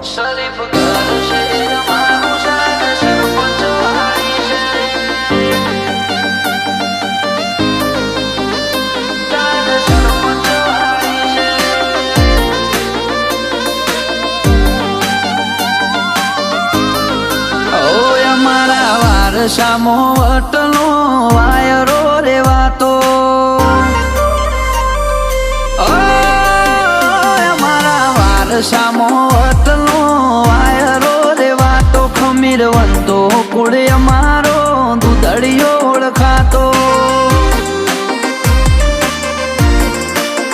શરીફ ઘર છે અમારું શાન સરપંચ વાળી છે શાન સરપંચ વાળી છે ઓ અમારા વારસામો વટનો વાયરો રેવાતો સામો વતનો વાયરો રેવાતો ખમીરવંતો કુળે અમારો દૂધડિયો ઓળખાતો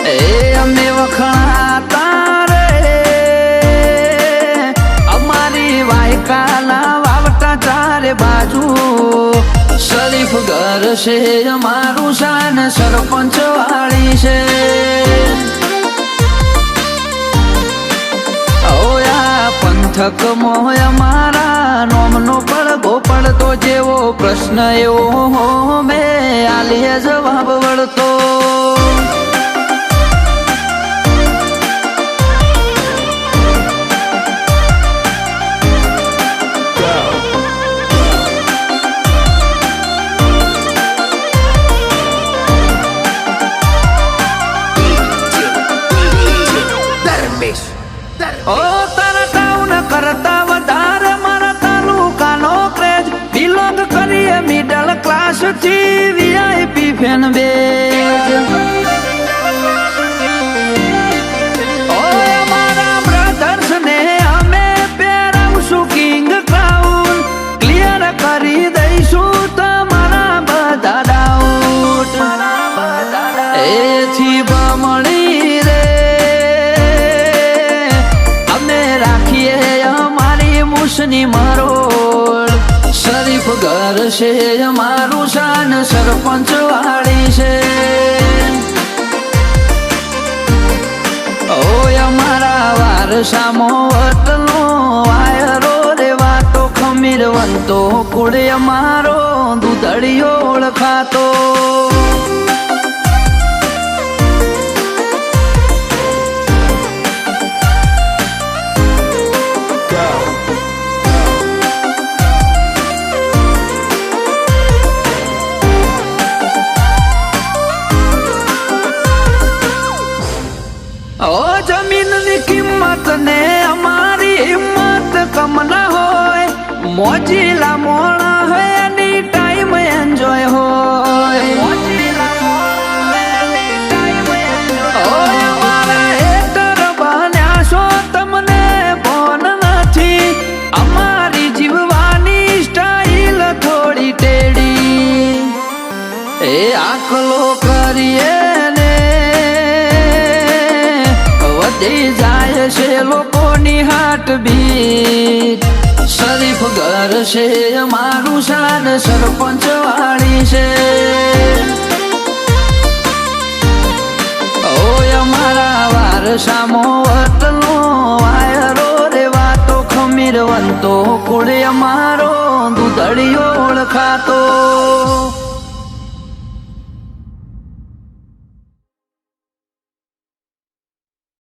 એ અમે વખણાતા રે અમારી વાયકાના વાવટા ચારે બાજુ શરીફ ઘર છે અમારું શાન સરપંચ વાળી છે પંથક મોહ અમારા નોમનો પડગો પડતો જેવો પ્રશ્ન એવો મેં આલીએ જવાબ વળતો કરતા વધારે મારા તાલુકાનો ક્રેજ બિલોંગ કરીએ મિડલ ક્લાસ થી વીઆઈપી ફેન બેજ ઓય મારા બ્રધર્સ ને અમે પહેરાવશું કિંગ ક્રાઉન ક્લિયર કરી દઈશું તમારા બધા ડાઉટ એથી બમણી રે મુસની મરોડ શરીફ ઘર છે અમારું શાન સરપંચ વાળી છે ઓય અમારા વારસામો વતનો વાયરો રેવાતો ખમીરવંતો કુળે અમારો દૂધડિયો ઓળખાતો જમીનની કિંમત ને અમારી હિંમત કમ ના હોય મોજીલા મોણા હોય એની ટાઈમ એન્જોય હોય અમારા હેટર બન્યા છો તમને બોન નથી અમારી જીવવાની સ્ટાઈલ થોડી ટેડી એ આકલો કરીએ જાય છે લોકોની હાટ બીટ શરીફ ઘર છે અમારું શાન સરપંચ વાળી છે ઓય અમારા વારસામો વતનો વાયરો રેવાતો ખમીરવંતો કુળે અમારો દૂધડિયો ઓળખાતો